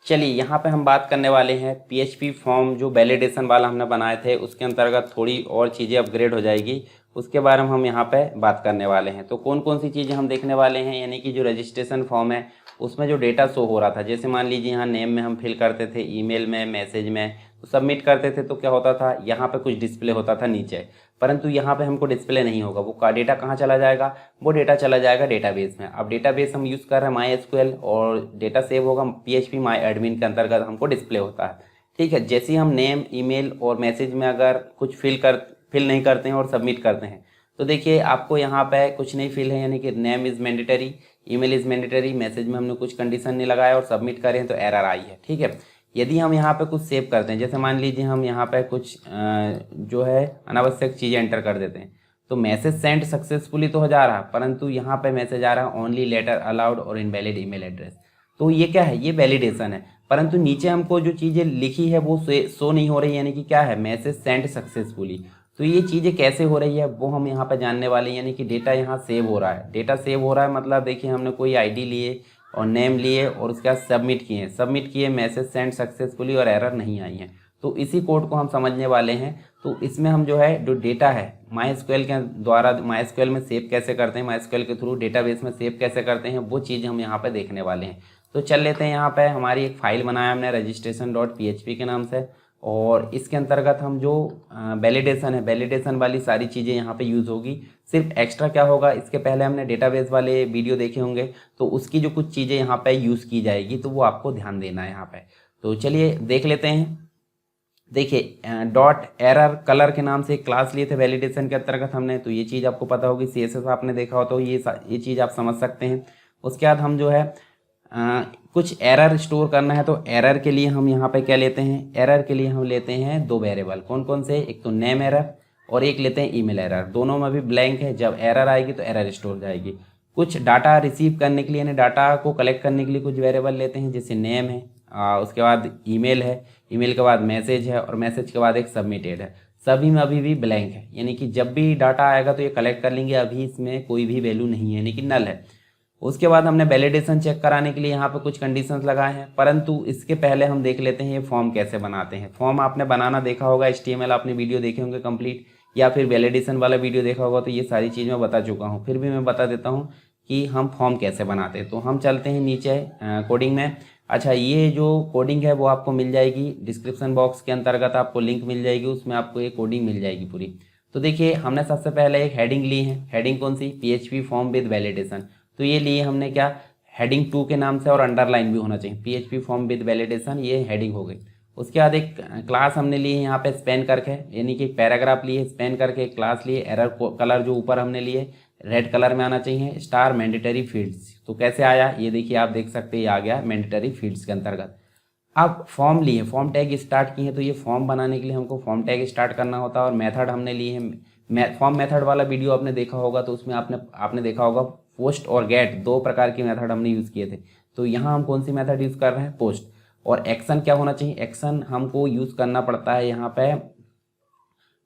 चलिए यहाँ पे हम बात करने वाले हैं पीएचपी फॉर्म जो वैलिडेशन वाला हमने बनाए थे उसके अंतर्गत थोड़ी और चीज़ें अपग्रेड हो जाएगी, उसके बारे में हम यहाँ पे बात करने वाले हैं। तो कौन कौन सी चीज़ें हम देखने वाले हैं, यानी कि जो रजिस्ट्रेशन फॉर्म है उसमें जो डेटा शो हो रहा था, जैसे मान लीजिए यहाँ नेम में हम फिल करते थे, ईमेल में, मैसेज में, तो सबमिट करते थे तो क्या होता था, यहाँ पे कुछ डिस्प्ले होता था नीचे, परंतु यहाँ पे हमको डिस्प्ले नहीं होगा। वो डेटा कहाँ चला जाएगा, वो डेटा चला जाएगा डेटाबेस में। अब डेटाबेस हम यूज़ कर रहे हैं माई एसक्यूएल और डेटा सेव होगा पीएचपी माई एडमिन के अंतर्गत हमको डिस्प्ले होता है। ठीक है, जैसे ही हम नेम, ईमेल और मैसेज में अगर कुछ फिल नहीं करते हैं और सबमिट करते हैं तो देखिए आपको यहाँ पे कुछ नहीं फिल है, यानी कि name is mandatory, email is mandatory, message में हमने कुछ कंडीशन नहीं लगाया और सबमिट करें तो एरर आई है। ठीक है, यदि हम यहाँ पे कुछ सेव करते हैं, जैसे मान लीजिए हम यहाँ पे कुछ जो है अनावश्यक चीज़ें एंटर कर देते हैं तो मैसेज सेंड सक्सेसफुली तो हो जा रहा है, परंतु यहाँ पे मैसेज आ रहा है ओनली लेटर अलाउड और इनवैलिड ईमेल एड्रेस। तो ये क्या है, ये वैलिडेशन है, परंतु नीचे हमको जो चीज़ें लिखी है वो शो नहीं हो रही, यानी कि क्या है, मैसेज सेंड सक्सेसफुली। तो ये चीज़ें कैसे हो रही है वो हम यहाँ पे जानने वाले हैं, यानी कि डेटा यहाँ सेव हो रहा है। डेटा सेव हो रहा है मतलब देखिए हमने कोई आईडी लिए और नेम लिए और उसके बाद सबमिट किए, मैसेज सेंड सक्सेसफुली और एरर नहीं आई है। तो इसी कोड को हम समझने वाले हैं। तो इसमें हम जो है जो डेटा है माईएसक्यूएल के द्वारा माईएसक्यूएल में सेव कैसे करते हैं, माईएसक्यूएल के थ्रू डेटाबेस में सेव कैसे करते हैं, वो चीज़ हम यहाँ पे देखने वाले हैं। तो चल लेते हैं, यहाँ पे हमारी एक फाइल बनाया हमने registration.php के नाम से, और इसके अंतर्गत हम जो वैलिडेशन है, वैलिडेशन वाली सारी चीज़ें यहाँ पे यूज़ होगी। सिर्फ एक्स्ट्रा क्या होगा, इसके पहले हमने डेटाबेस वाले वीडियो देखे होंगे तो उसकी जो कुछ चीज़ें यहाँ पे यूज़ की जाएगी तो वो आपको ध्यान देना है यहाँ पे। तो चलिए देख लेते हैं। देखिए डॉट एरर कलर के नाम से एक क्लास लिए थे वैलिडेशन के अंतर्गत हमने, तो ये चीज़ आपको पता होगी, सीएसएस आपने देखा हो तो ये चीज़ आप समझ सकते हैं। उसके बाद हम जो है कुछ एरर स्टोर करना है तो एरर के लिए हम यहाँ पे क्या लेते हैं, एरर के लिए हम लेते हैं दो वेरिएबल। कौन कौन से, एक तो नेम एरर और एक लेते हैं ईमेल एरर। दोनों में भी ब्लैंक है, जब एरर आएगी तो एरर स्टोर जाएगी। कुछ डाटा रिसीव करने के लिए, यानी डाटा को कलेक्ट करने के लिए कुछ वेरिएबल लेते हैं, जैसे नेम है, उसके बाद ईमेल है, ईमेल के बाद मैसेज है और मैसेज के बाद एक सबमिटेड है। सभी में अभी भी ब्लैंक है, यानी कि जब भी डाटा आएगा तो ये कलेक्ट कर लेंगे, अभी इसमें कोई भी वैल्यू नहीं है, यानी कि नल है। उसके बाद हमने वैलिडेशन चेक कराने के लिए यहाँ पे कुछ कंडीशंस लगाए हैं, परंतु इसके पहले हम देख लेते हैं ये फॉर्म कैसे बनाते हैं। फॉर्म आपने बनाना देखा होगा, HTML आपने वीडियो देखे होंगे कंप्लीट, या फिर वैलिडेशन वाला वीडियो देखा होगा, तो ये सारी चीज़ मैं बता चुका हूँ, फिर भी मैं बता देता हूँ कि हम फॉर्म कैसे बनाते हैं। तो हम चलते हैं नीचे कोडिंग में। अच्छा, ये जो कोडिंग है वो आपको मिल जाएगी डिस्क्रिप्शन बॉक्स के अंतर्गत, आपको लिंक मिल जाएगी, उसमें आपको ये कोडिंग मिल जाएगी पूरी। तो देखिए हमने सबसे पहले एक हेडिंग ली है, हेडिंग कौन सी, PHP फॉर्म विद वैलिडेशन। तो ये लिए हमने क्या, हेडिंग 2 के नाम से, और अंडरलाइन भी होना चाहिए, PHP फॉर्म विद वैलिडेशन, ये हेडिंग हो गई। उसके बाद एक क्लास हमने ली है यहाँ पे स्पेन करके, यानी कि पैराग्राफ लिए स्पेन करके, क्लास लिए, एरर कलर जो ऊपर हमने लिए रेड कलर में आना चाहिए, स्टार मैंडेटरी फील्ड्स। तो कैसे आया ये देखिए, आप देख सकते हैं, ये आ गया मैंडेटरी फील्ड्स के अंतर्गत। अब फॉर्म लिए, फॉर्म टैग स्टार्ट किए हैं, तो ये फॉर्म बनाने के लिए हमको फॉर्म टैग स्टार्ट करना होता है, और मेथड हमने लिए हैं। फॉर्म मेथड वाला वीडियो आपने देखा होगा तो उसमें आपने देखा होगा पोस्ट और गेट, दो प्रकार की मेथड हमने यूज़ किए थे। तो यहाँ हम कौन सी मेथड यूज़ कर रहे हैं, पोस्ट। और एक्शन क्या होना चाहिए, एक्शन हमको यूज़ करना पड़ता है यहाँ पे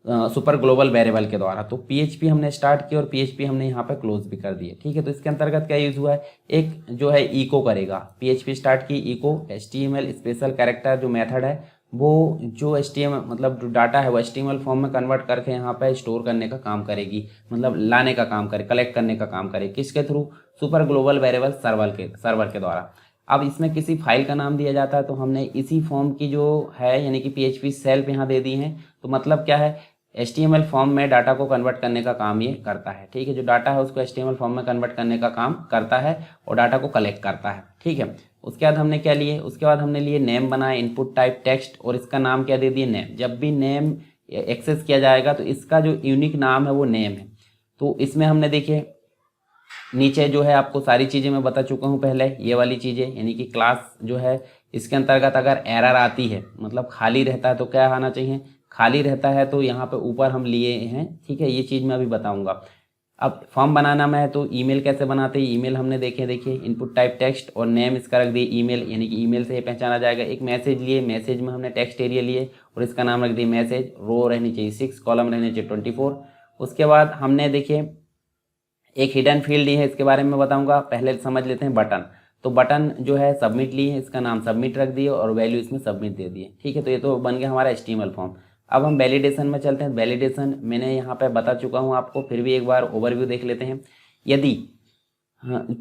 सुपर ग्लोबल वेरिएबल के द्वारा। तो PHP हमने स्टार्ट किया और PHP हमने यहाँ पे क्लोज भी कर दिए। ठीक है, तो इसके अंतर्गत क्या यूज़ हुआ है, एक जो है इको करेगा, PHP स्टार्ट की इको HTML स्पेशल कैरेक्टर जो मेथड है वो जो HTML मतलब जो डाटा है वो HTML फॉर्म में कन्वर्ट करके यहाँ पे स्टोर करने का काम करेगी, मतलब लाने का काम करे, कलेक्ट करने का काम करे, किसके through, super global variable server के द्वारा। अब इसमें किसी फाइल का नाम दिया जाता है, तो हमने इसी फॉर्म की जो है यानी कि PHP सेल्फ यहाँ दे दी है। तो मतलब क्या है, HTML फॉर्म में डाटा को कन्वर्ट करने का काम ये करता है। ठीक है, जो डाटा है उसको HTML फॉर्म में कन्वर्ट करने का काम करता है और डाटा को कलेक्ट करता है। ठीक है, उसके बाद हमने क्या लिए, उसके बाद हमने लिए नेम बनाया, इनपुट टाइप टेक्स्ट, और इसका नाम क्या दे दिए, नेम। जब भी नेम एक्सेस किया जाएगा तो इसका जो यूनिक नाम है वो नेम है। तो इसमें हमने देखिए नीचे जो है आपको सारी चीज़ें मैं बता चुका हूँ पहले, ये वाली चीज़ें, यानी कि क्लास जो है इसके अंतर्गत अगर एरर आती है, मतलब खाली रहता है तो क्या आना चाहिए, खाली रहता है तो यहाँ पे ऊपर हम लिए हैं। ठीक है, ये चीज़ मैं अभी बताऊँगा। अब फॉर्म बनाना में है तो ईमेल कैसे बनाते हैं, ईमेल हमने देखिए इनपुट टाइप टेक्स्ट और नेम इसका रख दिए ईमेल, यानी कि ईमेल से ये पहचाना जाएगा। एक मैसेज लिए, मैसेज में हमने टेक्स्ट एरिया लिए और इसका नाम रख दिया मैसेज, रो रहनी चाहिए 6, कॉलम रहने चाहिए 24। उसके बाद हमने देखिए एक हिडन फील्ड है, इसके बारे में बताऊंगा, पहले समझ लेते हैं बटन। तो बटन जो है सबमिट लिए है, इसका नाम सबमिट रख दिए और वैल्यू इसमें सबमिट दे दिए। ठीक है, तो ये तो बन गया हमारा HTML फॉर्म। अब हम वैलिडेशन में चलते हैं। वैलिडेशन मैंने यहाँ पे बता चुका हूँ आपको, फिर भी एक बार ओवरव्यू देख लेते हैं। यदि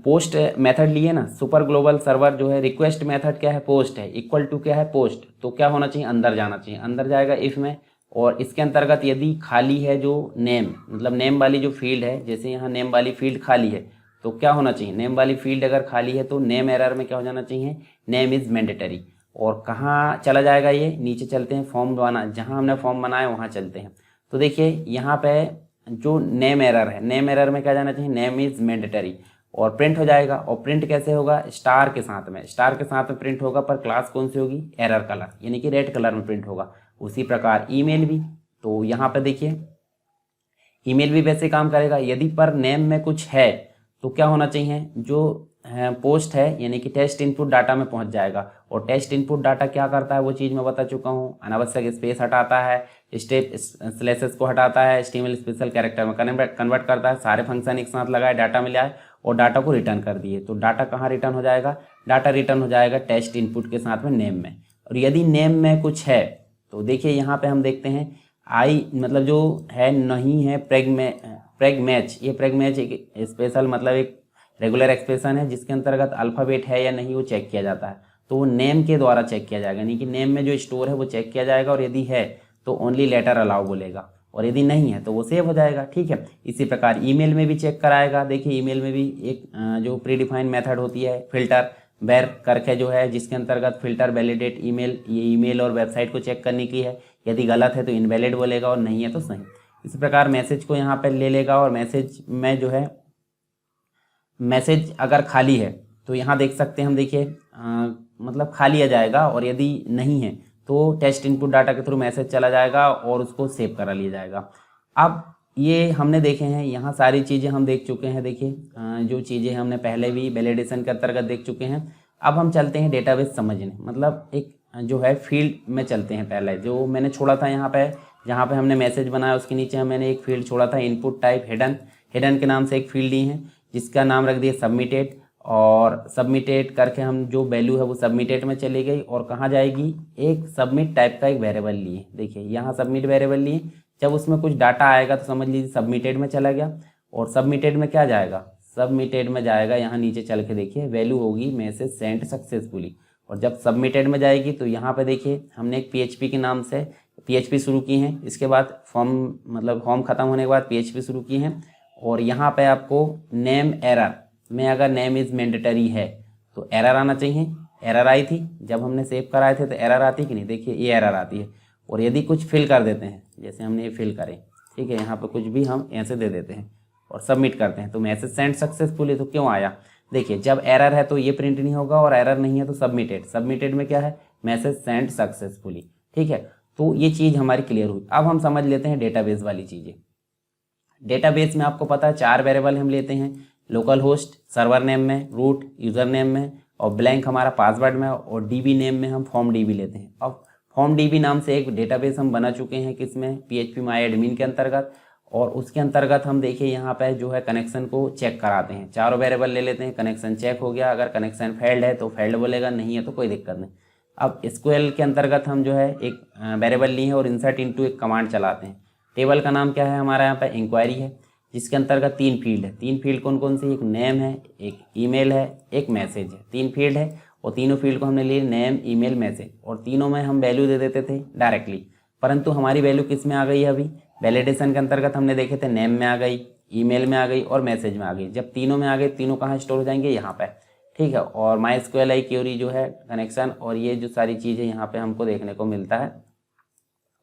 पोस्ट मेथड लिए ना, सुपर ग्लोबल सर्वर जो है, रिक्वेस्ट मेथड क्या है, पोस्ट है, इक्वल टू क्या है, पोस्ट, तो क्या होना चाहिए, अंदर जाना चाहिए। अंदर जाएगा इफ़ में, और इसके अंतर्गत यदि खाली है जो नेम, मतलब नेम वाली जो फील्ड है, जैसे यहाँ नेम वाली फील्ड खाली है तो क्या होना चाहिए, नेम वाली फील्ड अगर खाली है तो नेम एरर में क्या हो जाना चाहिए, नेम इज़ मैंडेटरी। और कहाँ चला जाएगा ये, नीचे चलते हैं, फॉर्म बना, जहाँ हमने फॉर्म बनाया वहाँ चलते हैं। तो देखिए यहाँ पे जो नेम एरर है, नेम एरर में क्या जाना चाहिए, नेम इज़ मैंडेटरी, और प्रिंट हो जाएगा। और प्रिंट कैसे होगा, स्टार के साथ में, स्टार के साथ में प्रिंट होगा, पर क्लास कौन सी होगी, एरर कलर, यानी कि रेड कलर में प्रिंट होगा। उसी प्रकार ईमेल भी, तो यहाँ पे देखिए ईमेल भी वैसे काम करेगा। यदि पर नेम में कुछ है तो क्या होना चाहिए, जो पोस्ट है यानी कि टेस्ट इनपुट डाटा में पहुंच जाएगा। और टेस्ट इनपुट डाटा क्या करता है, वो चीज़ मैं बता चुका हूँ, अनावश्यक स्पेस हटाता है, स्टेप स्लेसेस को हटाता है, HTML स्पेशल कैरेक्टर में कन्वर्ट करता है, सारे फंक्शन एक साथ लगाए, डाटा में लाए और डाटा को रिटर्न कर दिए। तो डाटा कहाँ रिटर्न हो जाएगा, डाटा रिटर्न हो जाएगा टेस्ट इनपुट के साथ में नेम में। और यदि नेम में कुछ है तो देखिए यहाँ पे हम देखते हैं आई, मतलब जो है नहीं है प्रेग मैच, ये प्रेग मैच एक स्पेशल मतलब एक रेगुलर एक्सप्रेशन है जिसके अंतर्गत अल्फ़ाबेट है या नहीं वो चेक किया जाता है। तो वो नेम के द्वारा चेक किया जाएगा, यानी कि नेम में जो स्टोर है वो चेक किया जाएगा, और यदि है तो ओनली लेटर अलाउ बोलेगा, और यदि नहीं है तो वो सेव हो जाएगा। ठीक है, इसी प्रकार ईमेल में भी चेक कराएगा। देखिए ईमेल में भी एक जो प्री डिफाइंड मेथड होती है फिल्टर वेर करके जो है, जिसके अंतर्गत फिल्टर वैलिडेट ईमेल, ये ईमेल और वेबसाइट को चेक करने की है। यदि गलत है तो इनवैलिड बोलेगा और नहीं है तो सही। इसी प्रकार मैसेज को यहाँ पर ले लेगा, और मैसेज में जो है, मैसेज अगर खाली है तो यहाँ देख सकते हैं हम, देखिए मतलब खाली आ जाएगा, और यदि नहीं है तो टेस्ट इनपुट डाटा के थ्रू मैसेज चला जाएगा और उसको सेव करा लिया जाएगा। अब ये हमने देखे हैं, यहाँ सारी चीज़ें हम देख चुके हैं। देखिए जो चीज़ें हमने पहले भी वैलिडेशन के अंतर्गत देख चुके हैं। अब हम चलते हैं डेटाबेस समझने, मतलब एक जो है फील्ड में चलते हैं। पहले जो मैंने छोड़ा था यहाँ पे, जहाँ पे हमने मैसेज बनाया उसके नीचे मैंने एक फील्ड छोड़ा था, इनपुट टाइप हिडन, हिडन के नाम से एक फील्ड ली है जिसका नाम रख दिया सबमिटेड। और सबमिटेड करके हम जो वैल्यू है वो सबमिटेड में चली गई, और कहाँ जाएगी, एक सबमिट टाइप का एक वेरिएबल लिए। देखिए यहाँ सबमिट वेरिएबल लिए, जब उसमें कुछ डाटा आएगा तो समझ लीजिए सबमिटेड में चला गया। और सबमिटेड में क्या जाएगा, सबमिटेड में जाएगा, यहाँ नीचे चल के देखिए वैल्यू होगी मैसेज सेंड सक्सेसफुली। और जब सबमिटेड में जाएगी तो यहाँ पे देखिए हमने एक PHP के नाम से PHP शुरू की है, इसके बाद फॉर्म मतलब फॉर्म खत्म होने के बाद PHP शुरू की है। और यहाँ पे आपको नेम एरर में अगर नेम इज़ मैंडेटरी है तो एरर आना चाहिए। एरर आई थी जब हमने सेव कराए थे तो एरर आती कि नहीं, देखिए ये एरर आती है। और यदि कुछ फिल कर देते हैं, जैसे हमने ये फिल करें, ठीक है, यहाँ पे कुछ भी हम ऐसे दे देते हैं और सबमिट करते हैं तो मैसेज सेंड सक्सेसफुली, तो क्यों आया, देखिए जब एरर है तो ये प्रिंट नहीं होगा, और एरर नहीं है तो सबमिटेड, सबमिटेड में क्या है, मैसेज सेंड सक्सेसफुली। ठीक है, तो ये चीज़ हमारी क्लियर हुई। अब हम समझ लेते हैं डेटाबेस वाली चीज़ें। डेटाबेस में आपको पता है 4 वेरिएबल हम लेते हैं, लोकल होस्ट सर्वर नेम में, रूट यूज़र नेम में, और ब्लैंक हमारा पासवर्ड में, और DB नेम में हम फॉर्म DB लेते हैं। अब फॉर्म DB नाम से एक डेटाबेस हम बना चुके हैं, किसमें, PHP MyAdmin के अंतर्गत। और उसके अंतर्गत हम देखिए यहाँ पे जो है कनेक्शन को चेक कराते हैं, चारों वेरिएबल ले लेते हैं, कनेक्शन चेक हो गया, अगर कनेक्शन फेल्ड है तो फेल्ड बोलेगा, नहीं है तो कोई दिक्कत नहीं। अब SQL के अंतर्गत हम जो है एक वेरिएबल लिए हैं और इंसर्ट इनटू एक कमांड चलाते हैं। टेबल का नाम क्या है हमारा, यहाँ पे इंक्वायरी है, जिसके अंतर्गत 3 फील्ड है। 3 फील्ड कौन कौन सी, एक नेम है, एक ईमेल है, एक मैसेज है। 3 फील्ड है और तीनों फील्ड को हमने लिए नेम ईमेल मैसेज, और तीनों में हम वैल्यू दे देते थे डायरेक्टली। परंतु हमारी वैल्यू किस में आ गई है, अभी वैलिडेशन के अंतर्गत हमने देखे थे नेम में आ गई, ईमेल में आ गई और मैसेज में आ गई। जब तीनों में आ गई, तीनों कहाँ स्टोर हो जाएंगे, यहाँ पे। ठीक है, और MySQL क्वेरी जो है कनेक्शन, और ये जो सारी चीज़ें यहाँ पे हमको देखने को मिलता है,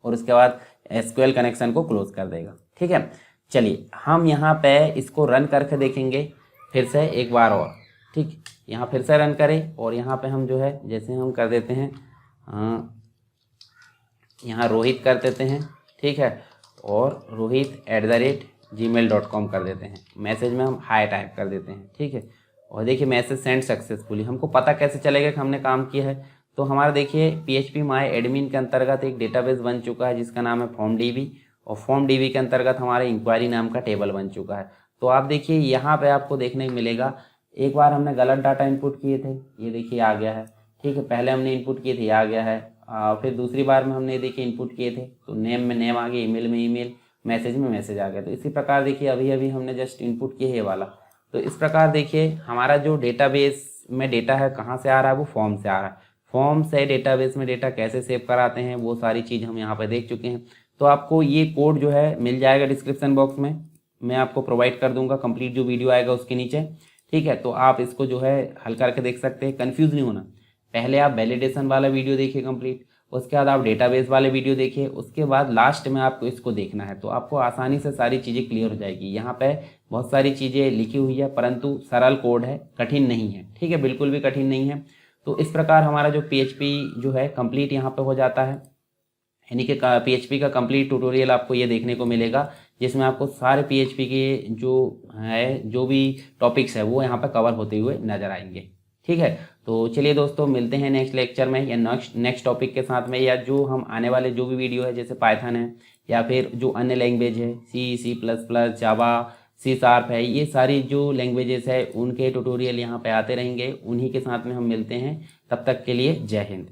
और उसके बाद SQL कनेक्शन को क्लोज कर देगा। ठीक है, चलिए हम यहाँ पे इसको रन करके देखेंगे फिर से एक बार और। ठीक, यहाँ फिर से रन करें, और यहाँ पे हम जो है जैसे हम कर देते हैं यहाँ रोहित कर देते हैं, ठीक है, और rohit@gmail.com कर देते हैं। मैसेज में हम हाई टाइप कर देते हैं। ठीक है, और देखिए मैसेज सेंड सक्सेसफुली। हमको पता कैसे चलेगा कि हमने काम किया है, तो हमारा देखिए PHP MyAdmin के अंतर्गत एक डेटाबेस बन चुका है जिसका नाम है फॉर्म DB, और फॉर्म DB के अंतर्गत हमारे इंक्वायरी नाम का टेबल बन चुका है। तो आप देखिए यहाँ पे आपको देखने को मिलेगा एक बार हमने गलत डाटा इनपुट किए थे, ये देखिए आ गया है, ठीक है। पहले हमने इनपुट किए थे, ये आ गया है। फिर दूसरी बार में हमने देखिए इनपुट किए थे, तो नेम में नेम आ गया, ईमेल में ईमेल, मैसेज में मैसेज आ गया। तो इसी प्रकार देखिए अभी अभी हमने जस्ट इनपुट किए है ये वाला। तो इस प्रकार देखिए हमारा जो डेटाबेस में डेटा है कहाँ से आ रहा है, वो फॉर्म से आ रहा है। फॉर्म से डेटाबेस में डेटा कैसे सेव कराते हैं वो सारी चीज़ हम यहाँ पर देख चुके हैं। तो आपको ये कोड जो है मिल जाएगा डिस्क्रिप्शन बॉक्स में, मैं आपको प्रोवाइड कर दूंगा कंप्लीट जो वीडियो आएगा उसके नीचे, ठीक है। तो आप इसको जो है हल करके देख सकते हैं, कंफ्यूज नहीं होना। पहले आप वैलिडेशन वाला वीडियो देखिए कंप्लीट, उसके बाद आप डेटाबेस वाले वीडियो देखिए, उसके बाद लास्ट में आपको इसको देखना है। तो आपको आसानी से सारी चीज़ें क्लियर हो जाएगी। यहाँ पे बहुत सारी चीज़ें लिखी हुई है, परंतु सरल कोड है, कठिन नहीं है, ठीक है, बिल्कुल भी कठिन नहीं है। तो इस प्रकार हमारा जो PHP जो है कंप्लीट यहाँ पे हो जाता है, यानी कि PHP का कंप्लीट ट्यूटोरियल आपको ये देखने को मिलेगा, जिसमें आपको सारे PHP के जो है जो भी टॉपिक्स है वो यहाँ पे कवर होते हुए नजर आएंगे, ठीक है। तो चलिए दोस्तों, मिलते हैं नेक्स्ट लेक्चर में या नेक्स्ट टॉपिक के साथ में, या जो हम आने वाले जो भी वीडियो है जैसे पाइथन है या फिर जो अन्य लैंग्वेज है C++, जावा, C# है, ये सारी जो लैंग्वेजेस है उनके ट्यूटोरियल यहाँ पे आते रहेंगे। उन्हीं के साथ में हम मिलते हैं, तब तक के लिए जय हिंद।